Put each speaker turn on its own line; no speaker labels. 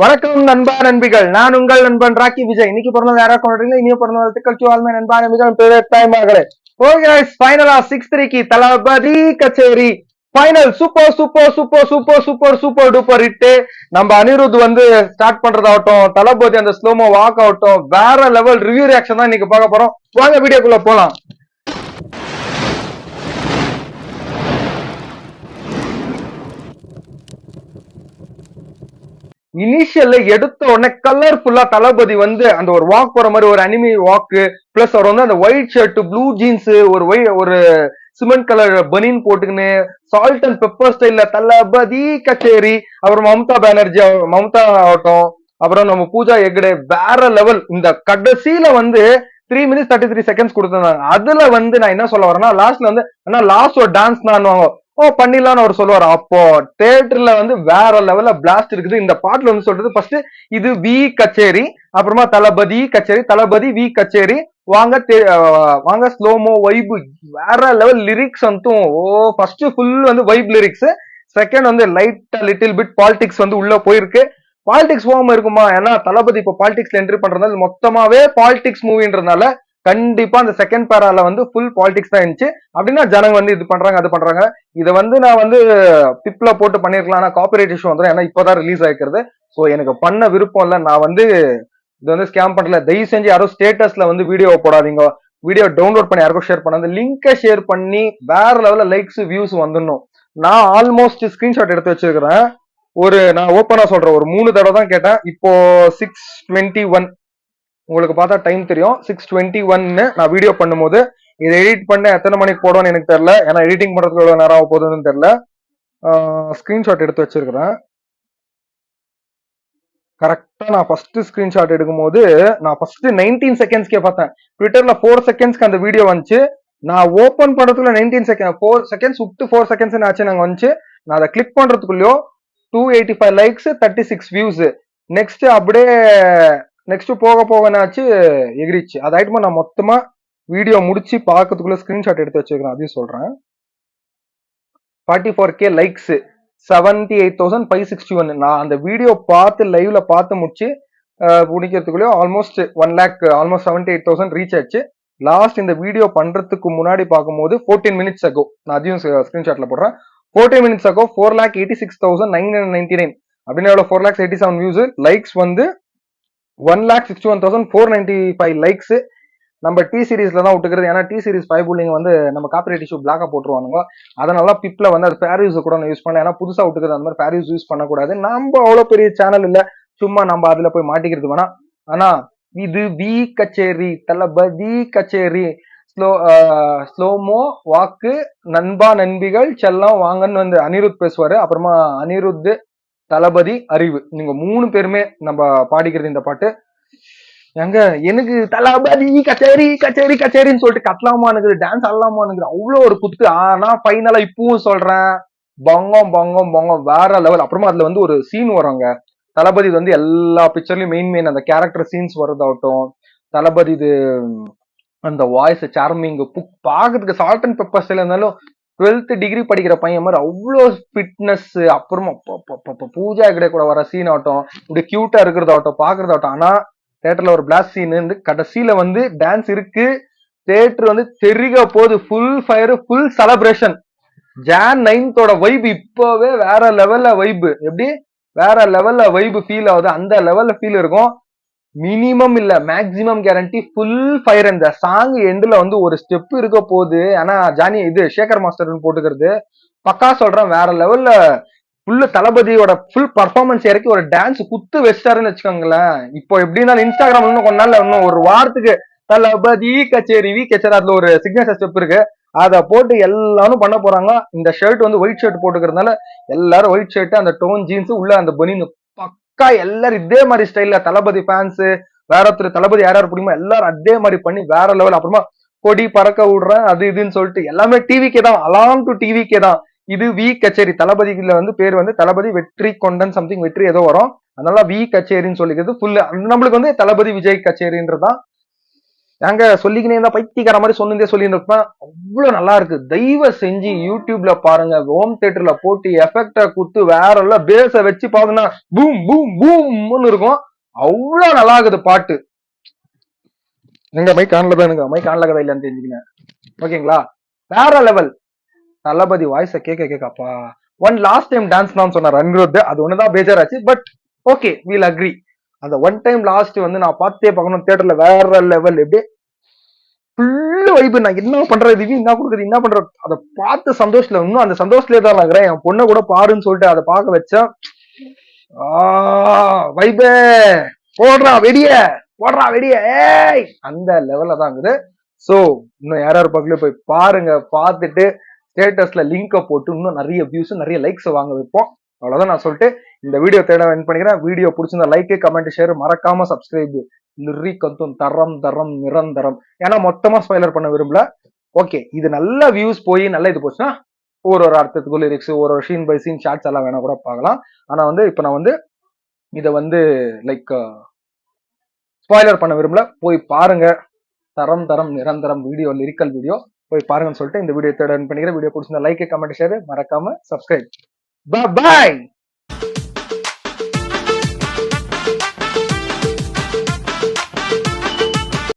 வணக்கம் நண்பா நண்பிகள், நான் உங்கள் நண்பன் ராக்கி விஜய். இன்னைக்கு பிறந்தது யாரா கொண்டாடுறீங்க? இனிய பிறந்த வாழ்த்துக்கள் டு ஆல் மை நண்பா நண்பிகள் தாய்மார்களே. ஓகே ஃபைனலா 6-3 தளபதி கச்சேரி final super super super super super super duper hit. நம்ம அனிருத் வந்து ஸ்டார்ட் பண்றதாகட்டும், தளபதி அந்த ஸ்லோமோ வாக் ஆகட்டும், வேற லெவல் ரிவ்யூ ரியாக்ஷன் தான் இன்னைக்கு பார்க்க போறோம். வாங்க வீடியோக்குள்ள போலாம். இனிஷியல்ல எடுத்த உடனே கலர்ஃபுல்லா தளபதி வந்து அந்த ஒரு வாக் போற மாதிரி ஒரு அனிமி வாக்கு, பிளஸ் அவர் வந்து அந்த ஒயிட் ஷர்ட், ப்ளூ ஜீன்ஸ், ஒரு சிமெண்ட் கலர் பனின் போட்டுக்கின்னு சால்ட் அண்ட் பெப்பர் ஸ்டைல்ல தளபதி கச்சேரி. அப்புறம் மம்தா பானர்ஜி, மம்தா ஆகட்டும், அப்புறம் நம்ம பூஜா எகடே வேற லெவல். இந்த கடைசியில வந்து 3 minutes 33 seconds கொடுத்திருந்தாங்க. அதுல வந்து நான் என்ன சொல்ல வரேன்னா, லாஸ்ட்ல வந்து லாஸ்ட் ஒரு டான்ஸ் தான் பண்ணிடலாம்னு அவர் சொல்லுவார். அப்போ தியேட்டர்ல வந்து வேற லெவல்ல பிளாஸ்ட் இருக்குது. இந்த பாட்டுல வந்து சொல்றது ஃபர்ஸ்ட் இது வி கச்சேரி, அப்புறமா தளபதி கச்சேரி, தளபதி வி கச்சேரி. வாங்க வாங்க ஸ்லோமோ வைப் வேற லெவல் லிரிக்ஸ் வந்து ஃபர்ஸ்ட் ஃபுல் வந்து வைப் லிரிக்ஸ். செகண்ட் வந்து லைட் லிட்டில் பிட் பாலிடிக்ஸ் வந்து உள்ள போயிருக்கு. பாலிடிக்ஸ் போகாம இருக்குமா? ஏன்னா தளபதி இப்போ பாலிடிக்ஸ்ல என்ட்ரி பண்றதுனால மொத்தமாவே பாலிடிக்ஸ் மூவின்றதுனால கண்டிப்பா அந்த செகண்ட் பேரால வந்து ஃபுல் பாலிடிக்ஸ் தான் இருந்துச்சு. அப்படின்னா ஜனங்க வந்து இது பண்றாங்க அது பண்றாங்க. இதை வந்து நான் வந்து பிப்ல போட்டு பண்ணிருக்கலாம், ஆனா காப்பிரைட் இஷ்யூ வந்துடும். ஏன்னா இப்பதான் ரிலீஸ் ஆயிருக்கிறது. ஸோ எனக்கு பண்ண விருப்பம் இல்லை. நான் வந்து இது வந்து ஸ்கேம் பண்றல. தயவு செஞ்சு யாரும் ஸ்டேட்டஸ்ல வந்து வீடியோ போடாதீங்க. வீடியோ டவுன்லோட் பண்ணி யாருக்கும் ஷேர் பண்ண, அந்த லிங்கை ஷேர் பண்ணி வேற லெவல்ல லைக்ஸ் வியூஸ் வந்துடணும். நான் ஆல்மோஸ்ட் ஸ்கிரீன்ஷாட் எடுத்து வச்சிருக்கிறேன். நான் ஓப்பனா சொல்றேன், ஒரு 3 தடவை தான் கேட்டேன். இப்போ 6:21 உங்களுக்கு பார்த்தா டைம் தெரியும். 6:21 நான் வீடியோ பண்ணும்போது இதை எடிட் பண்ண எத்தனை மணிக்கு போடுவோன்னு எனக்கு தெரியல. ஏன்னா எடிட்டிங் பண்றதுக்கு எவ்வளவு நேரம் ஆக போகுதுன்னு தெரியல. ஸ்கிரீன்ஷாட் எடுத்து வச்சிருக்கிறேன். கரெக்டா நான் ஃபர்ஸ்ட் ஸ்கிரீன்ஷாட் எடுக்கும் போது நான் ஃபர்ஸ்ட் 19 செகண்ட்ஸ்க்கே பார்த்தேன். ட்விட்டர்ல 4 செகண்ட்ஸ்க்கு அந்த வீடியோ வந்துச்சு. நான் ஓபன் பண்றதுக்குள்ள 19 செகண்ட் 4 செகண்ட்ஸ் விட்டு 4 செகண்ட்ஸ் ஆச்சு நாங்க வந்துச்சு. நான் அதை கிளிக் பண்றதுக்குள்ளயோ 285 லைக்ஸ் 36 வியூஸ். நெக்ஸ்ட் அப்படியே நெக்ஸ்ட் போக போக என்னாச்சு, எகிரிச்சு. அதாயிட்டுமா நான் மொத்தமா வீடியோ முடிச்சு பார்க்கறதுக்குள்ள ஸ்கிரீன்ஷாட் எடுத்து வச்சுக்கிறேன், அதையும் சொல்றேன். 44K likes, 78,561. நான் அந்த வீடியோ பார்த்து லைவ்ல பார்த்து முடிச்சு முடிக்கிறதுக்குள்ளே ஆல்மோஸ்ட் 1 lakh, ஆல்மோஸ்ட் 78,000 ரீச் ஆச்சு. லாஸ்ட் இந்த வீடியோ பண்றதுக்கு முன்னாடி பார்க்கும்போது 14 minutes ago, நான் அதையும் ஸ்கிரீன்ஷாட்ல போடுறேன். 14 minutes ago 4,86,999 அப்படின்னு எவ்வளவு 4,87,000 வியூஸ். லைக்ஸ் வந்து 1,61,495 லைக்ஸ். நம்ம டி சீரீஸ்ல தான் விட்டுக்கிறது. ஏன்னா டி சீரீஸ் 5 புல்லிங் வந்து நம்ம காப்பிரைட் இஷ்யூ பிளாக்கா போட்டுருவானுங்க. அதனால பிப்ல வந்து அது ஃபேர் யூஸ் கூட யூஸ் பண்ணல. ஏன்னா புதுசா விட்டுக்கிறது அந்த மாதிரி ஃபேர் யூஸ் பண்ணக்கூடாது. நம்ம அவ்வளவு பெரிய சேனல் இல்ல, சும்மா நம்ம அதுல போய் மாட்டிக்கிறது வேணாம். ஆனா இது வி கச்சேரி, தளபதி கச்சேரி, ஸ்லோமோ வாக்கு, நண்பா நண்பிகள் செல்லம் வாங்கன்னு வந்து அனிருத் பேசுவாரு. அப்புறமா அனிருத், தளபதி, அறிவு, நீங்க 3 பேருமே நம்ம பாடிக்கிறது இந்த பாட்டு. எங்க எனக்கு தளபதி கச்சேரி கச்சேரி கச்சேரின்னு சொல்லிட்டு கட்டலாமான்னு, டான்ஸ் ஆடலாமான்னு அவ்வளோ ஒரு குத்து. ஆனா ஃபைனலா இப்பவும் சொல்றேன், பொங்கம் பொங்கம் பொங்கம் வேற லெவல். அப்புறமா அதுல வந்து ஒரு சீன் வருவாங்க. தளபதி வந்து எல்லா பிக்சர்லயும் மெயின் அந்த கேரக்டர் சீன்ஸ் வருதாகட்டும், தளபதி இது அந்த வாய்ஸ் சார்மிங், பாக்குறதுக்கு சால்ட் அண்ட் பெப்பர் ஸ்டைல் இருந்தாலும் 12th டிகிரி படிக்கிற பையன் மாதிரி அவ்வளோ ஃபிட்னஸ். அப்புறமா பூஜா கிட்ட கூட வர சீன் ஆகட்டும், இப்படி கியூட்டா இருக்கிறதாகட்டும், பாக்குறதாகட்டும். ஆனா தியேட்டர்ல ஒரு பிளாஸ்ட் சீன் கடைசியில வந்து டான்ஸ் இருக்கு. தியேட்டர் வந்து தெரிக போது full fire, full celebration. Jan 9th vibe இப்பவே வேற லெவல்ல வைப். எப்படி வேற லெவல்ல வைப் ஃபீல் ஆகுது, அந்த லெவல்ல ஃபீல் இருக்கும். மினிமம் இல்ல மேக்சிமம் கேரண்டி ஃபுல் ஃபயர். இந்த சாங் எண்ட்ல வந்து ஒரு ஸ்டெப் இருக்க போகுது. ஆனா ஜானி இது சேகர் மாஸ்டர் போட்டுக்கிறது பக்கா சொல்றேன், வேற லெவல்ல ஃபுல்லு தளபதியோட ஃபுல் பர்ஃபார்மன்ஸ் இறக்கி ஒரு டான்ஸ் குத்து வச்சிட்டாருன்னு வச்சுக்கோங்களேன். இப்போ எப்படின்னா இன்ஸ்டாகிராம் இன்னும் கொஞ்ச நாள்ல இன்னும் ஒரு வாரத்துக்கு தளபதி கச்சேரி வி கச்சேரி அதுல ஒரு சிக்னேச்சர் ஸ்டெப் இருக்கு, அதை போட்டு எல்லாரும் பண்ண போறாங்க. இந்த ஷர்ட் வந்து ஒயிட் ஷர்ட் போட்டுக்கிறதுனால எல்லாரும் ஒயிட் ஷர்ட், அந்த டோன் ஜீன்ஸ், உள்ள அந்த பனின் பக்கா எல்லாரும் இதே மாதிரி ஸ்டைல்ல. தளபதி ஃபேன்ஸ் வேற ஒருத்தர் தளபதி யார் பிடிக்குமோ எல்லாரும் அதே மாதிரி பண்ணி வேற லெவல். அப்புறமா கொடி பறக்க விடுறேன் அது இதுன்னு சொல்லிட்டு எல்லாமே டிவிக்கே தான், அலாங் டு டிவிக்கே தான். இது வி கச்சேரி. தளபதிக்குள்ள வந்து பேர் வந்து தளபதி வெற்றி கொண்டன் சம்திங் வெற்றி ஏதோ வரும், அதனால வி கச்சேரின்னு சொல்லிக்கிறது ஃபுல். நம்மளுக்கு வந்து தளபதி விஜய் கச்சேரின்றதான். நாங்க சொல்லிக்கினே இருந்தா பைத்தியக்கார மாதிரி சொன்னதே சொல்லிட்டு இருப்பேன். அவ்வளவு நல்லா இருக்கு. தயவு செஞ்சு யூடியூப்ல பாருங்க, ஹோம் தியேட்டர்ல போட்டு எஃபெக்ட குத்து வேற எல்லாம் பேஸ வச்சு பாத்தீங்கன்னா பூம் பூம் பூம்னு இருக்கும். அவ்வளவு நல்லா இருக்குது பாட்டு. எங்க மைக் ஆன்ல தான், எனக்கு மைக் ஆன்ல கதை இல்லைன்னு தெரிஞ்சுக்கினேன். ஓகேங்களா, வேற லெவல். தளபதி வாய்ஸ கேட்க கேட்கப்பா. ஒன் லாஸ்ட் டைம் டான்ஸ் தான் சொன்னார் அனிருத், அது ஒண்ணுதான் பேஜாராச்சு. But okay, we'll agree. அந்த ஒன் டைம் லாஸ்ட் வந்து நான் பார்த்தே பார்க்கணும் தியேட்டர்ல, வேற லெவல். எப்படி ஃபுல்லு வைப்பு. நான் என்ன பண்றது, திடீர்னு என்ன கொடுக்குறது, என்ன பண்றது, அதை பார்த்து சந்தோஷத்துல, இன்னும் அந்த சந்தோஷத்திலே தான் இருக்கிறேன். என் பொண்ணை கூட பாருன்னு சொல்லிட்டு அதை பார்க்க வச்சேன். வைபே போடுறா வெடிய, போடுறா வெடிய, ஏய் அந்த லெவல்ல தான் இருக்குது. சோ இன்னும் யாராரு பக்கத்துல போய் பாருங்க, பார்த்துட்டு ஸ்டேட்டஸ்ல லிங்க போட்டு இன்னும் நிறைய வியூஸ் நிறைய லைக்ஸ் வாங்க வைப்போம். அவ்வளவுதான் நான் சொல்லிட்டு இந்த வீடியோ தேட என் பண்ணிக்கிறேன். வீடியோ பிடிச்சிருந்தா லைக், கமெண்ட், ஷேர், மறக்காம சப்ஸ்கிரைப். லிரி கந்தும் தரம் தரம் நிரந்தரம். ஏன்னா மொத்தமா ஸ்பாய்லர் பண்ண விரும்பல. ஓகே, இது நல்ல வியூஸ் போய் நல்ல இது போச்சுன்னா ஒரு அர்த்தத்துக்கு லிரிக்ஸ், ஒரு சீன் பை சீன் ஷார்ட்ஸ் எல்லாம் வேணா கூட பார்க்கலாம். ஆனா வந்து இப்ப நான் வந்து இதை வந்து லைக் ஸ்பாய்லர் பண்ண விரும்பல. போய் பாருங்க, தரம் தரம் நிரந்தரம் வீடியோ, லிரிக்கல் வீடியோ போய் பாருங்கன்னு சொல்லிட்டு இந்த வீடியோ தேட பண்ணிக்கிறேன். வீடியோ பிடிச்சிருந்தா லைக், கமெண்ட், ஷேர், மறக்காம சப்ஸ்கிரைப். பாய்.